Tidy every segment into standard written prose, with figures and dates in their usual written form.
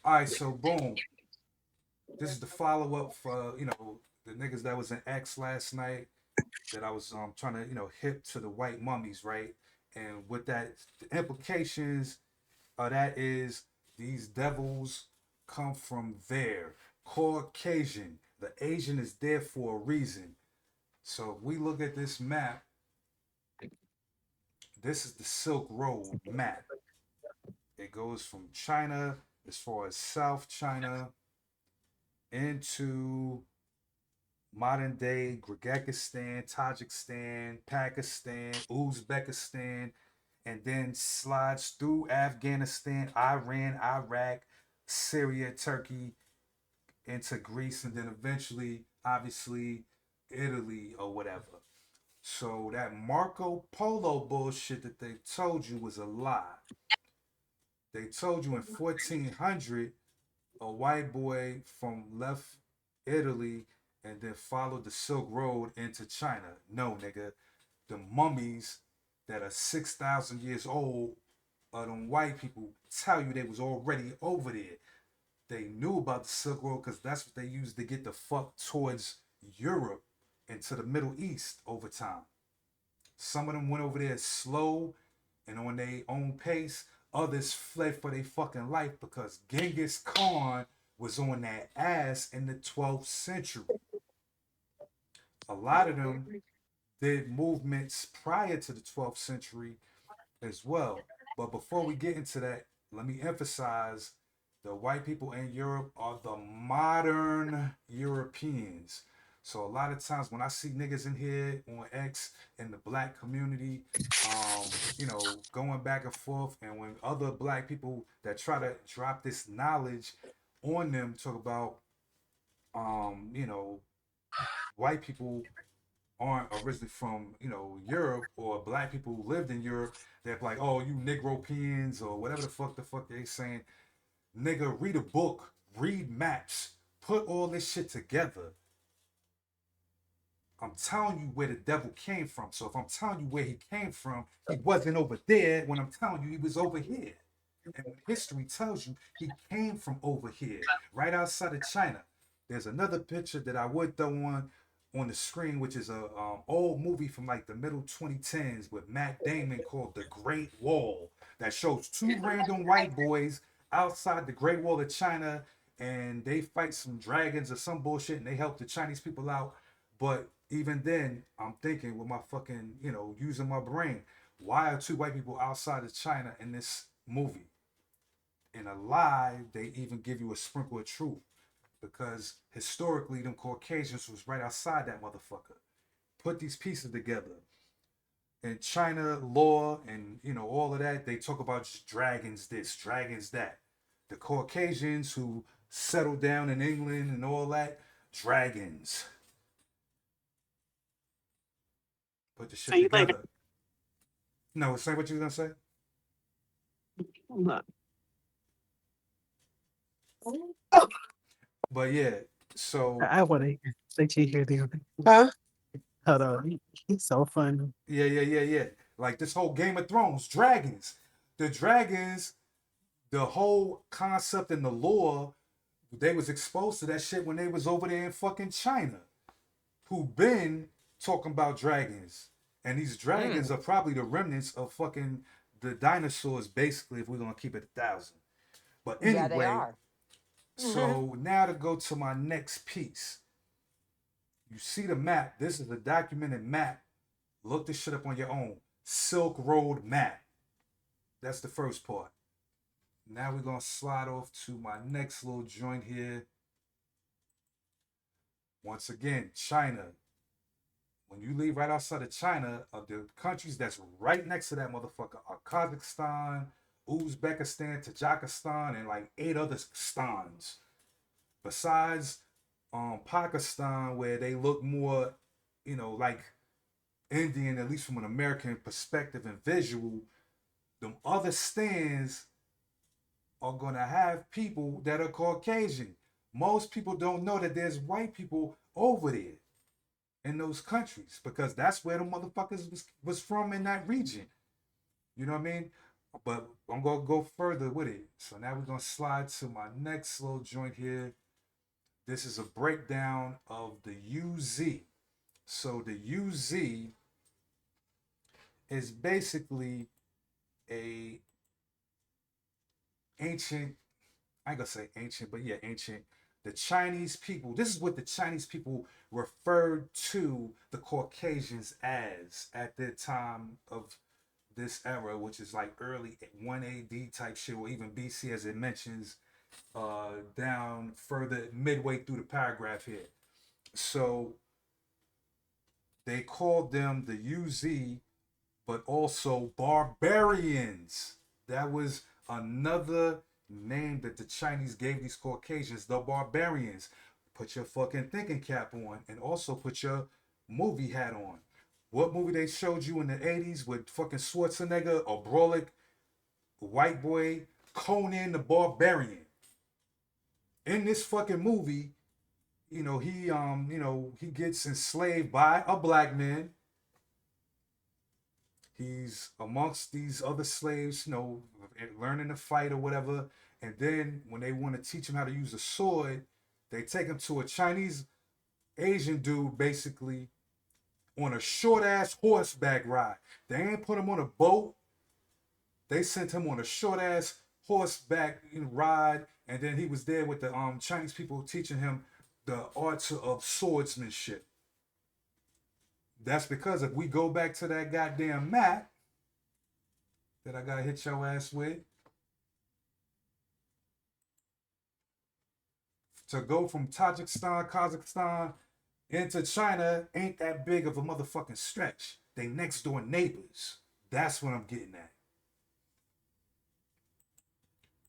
All right, so boom. This is the follow up for the niggas that was in X last night that I was trying to hip to the white mummies, right? And with that, the implications of that is these devils come from there. Caucasian. The Asian is there for a reason. So if we look at this map, this is the Silk Road map. It goes from China as far as South China into modern day Kyrgyzstan, Tajikistan, Pakistan, Uzbekistan, and then slides through Afghanistan, Iran, Iraq, Syria, Turkey, into Greece, and then eventually, obviously, Italy or whatever. So that Marco Polo bullshit that they told you was a lie. They told you in 1400 a white boy from left Italy and then followed the Silk Road into China. No, nigga. The mummies that are 6,000 years old of them white people tell you they was already over there. They knew about the Silk Road because that's what they used to get the fuck towards Europe and to the Middle East over time. Some of them went over there slow and on their own pace. Others fled for their fucking life because Genghis Khan was on that ass in the 12th century. A lot of them did movements prior to the 12th century as well. But before we get into that, let me emphasize the white people in Europe are the modern Europeans. So a lot of times when I see niggas in here on X in the black community, going back and forth, and when other black people that try to drop this knowledge on them talk about, um, you know, white people aren't originally from Europe or black people who lived in Europe. They're like, oh, you Negropeans or whatever the fuck they saying. Nigga, read a book, read maps, put all this shit together. I'm telling you where the devil came from. So if I'm telling you where he came from, he wasn't over there. When I'm telling you he was over here. And when history tells you he came from over here, right outside of China. There's another picture that I would throw on the screen, which is a old movie from like the middle 2010s with Matt Damon called The Great Wall that shows two random white boys outside the Great Wall of China and they fight some dragons or some bullshit and they help the Chinese people out. But even then, I'm thinking with my fucking, using my brain, why are two white people outside of China in this movie? In a lie, they even give you a sprinkle of truth because historically, them Caucasians was right outside that motherfucker. Put these pieces together. In China law and all of that, they talk about dragons this, dragons that. The Caucasians who settled down in England and all that, dragons. Put the shit See you later. together. No, say what you was gonna say. Look. But yeah, so I want to let you hear the other. Huh? Hold on. He's so funny. yeah. Like this whole Game of Thrones, dragons. The dragons, the whole concept and the lore, they was exposed to that shit when they was over there in fucking China. Who been talking about dragons. And these dragons are probably the remnants of fucking the dinosaurs, basically, if we're gonna keep it 1,000. But Yeah, they anyway, are. so now to go to my next piece. You see the map. This is a documented map. Look this shit up on your own. Silk Road map. That's the first part. Now we're gonna slide off to my next little joint here. Once again, China. When you leave right outside of China, of the countries that's right next to that motherfucker are Kazakhstan, Uzbekistan, Tajikistan, and like 8 other stans. Besides Pakistan, where they look more, like Indian, at least from an American perspective and visual, them other stands are gonna have people that are Caucasian. Most people don't know that there's white people over there in those countries because that's where the motherfuckers was from in that region. You know what I mean? But I'm gonna go further with it. So now we're gonna slide to my next little joint here. This is a breakdown of the UZ. So the UZ is basically a ancient, I ain't gonna say ancient, but yeah, ancient. The Chinese people, this is what the Chinese people referred to the Caucasians as at their time of this era, which is like early 1 AD type shit, or even BC as it mentions down further midway through the paragraph here. So they called them the UZ, but also barbarians. That was another name that the Chinese gave these Caucasians, the barbarians. Put your fucking thinking cap on and also put your movie hat on. What movie they showed you in the 80s with fucking Schwarzenegger or Brolic, white boy, Conan the Barbarian? In this fucking movie, he gets enslaved by a black man. He's amongst these other slaves, learning to fight or whatever. And then when they want to teach him how to use a sword, they take him to a Chinese Asian dude, basically, on a short ass horseback ride. They ain't put him on a boat. They sent him on a short ass horseback ride, and then he was there with the Chinese people teaching him the arts of swordsmanship. That's because if we go back to that goddamn map that I gotta hit your ass with, to go from Tajikistan, Kazakhstan into China ain't that big of a motherfucking stretch. They next door neighbors. That's what I'm getting at.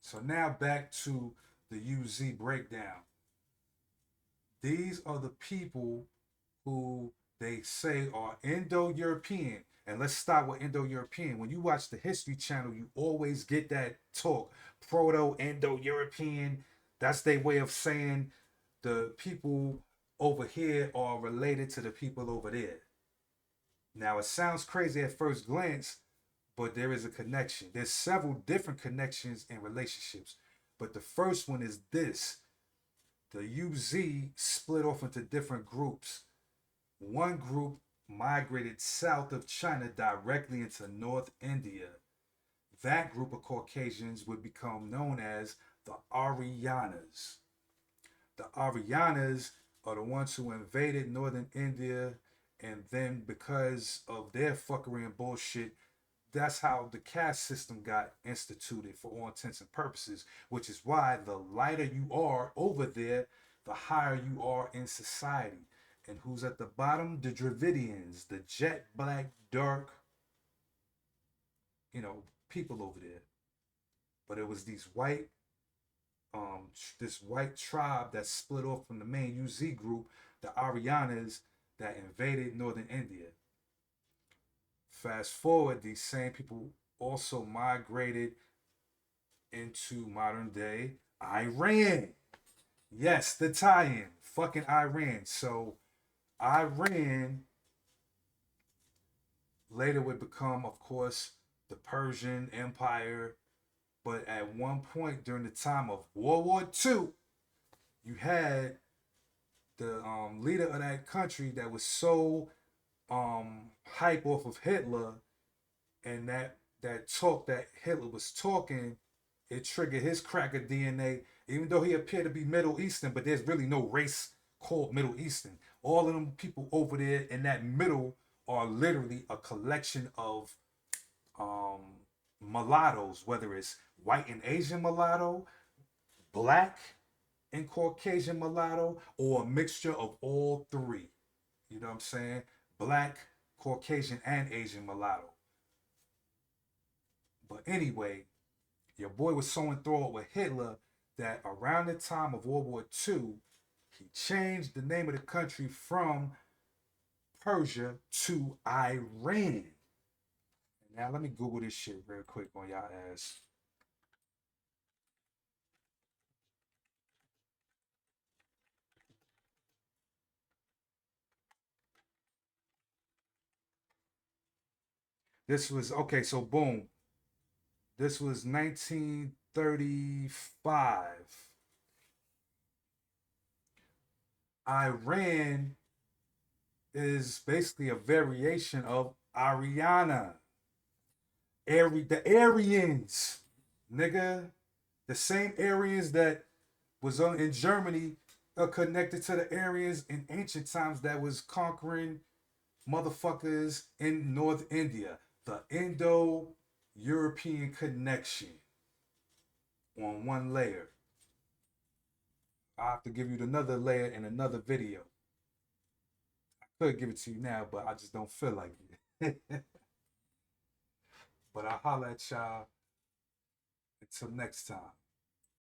So now back to the UZ breakdown. These are the people who they say are Indo-European. And let's start with Indo-European. When you watch the History Channel, you always get that talk. Proto-Indo-European. That's their way of saying the people over here are related to the people over there. Now, it sounds crazy at first glance, but there is a connection. There's several different connections and relationships. But the first one is this: the UZ split off into different groups. One group migrated south of China directly into North India. That group of Caucasians would become known as the Aryanas. The Aryanas are the ones who invaded northern India, and then because of their fuckery and bullshit, that's how the caste system got instituted for all intents and purposes, which is why the lighter you are over there, the higher you are in society. And who's at the bottom? The Dravidians, the jet black, dark, people over there. But it was this white tribe that split off from the main UZ group, the Aryanas, that invaded northern India. Fast forward, these same people also migrated into modern day Iran. Yes, the tie-in, fucking Iran. So Iran later would become, of course, the Persian Empire. But at one point during the time of World War II, you had the leader of that country that was so hype off of Hitler, and that talk that Hitler was talking, it triggered his cracker DNA. Even though he appeared to be Middle Eastern, but there's really no race called Middle Eastern. All of them people over there in that middle are literally a collection of um, mulattoes, whether it's white and Asian mulatto, black and Caucasian mulatto, or a mixture of all three. You know what I'm saying? Black, Caucasian, and Asian mulatto. But anyway, your boy was so enthralled with Hitler that around the time of World War II, he changed the name of the country from Persia to Iran. Now let me Google this shit real quick on y'all ass. This was okay. So boom, This was 1935. Iran is basically a variation of Ariana. The Aryans, nigga. The same Aryans that was in Germany are connected to the Aryans in ancient times that was conquering motherfuckers in North India. The Indo-European connection on one layer. I have to give you another layer in another video. I could give it to you now, but I just don't feel like it. But I'll holler at y'all until next time.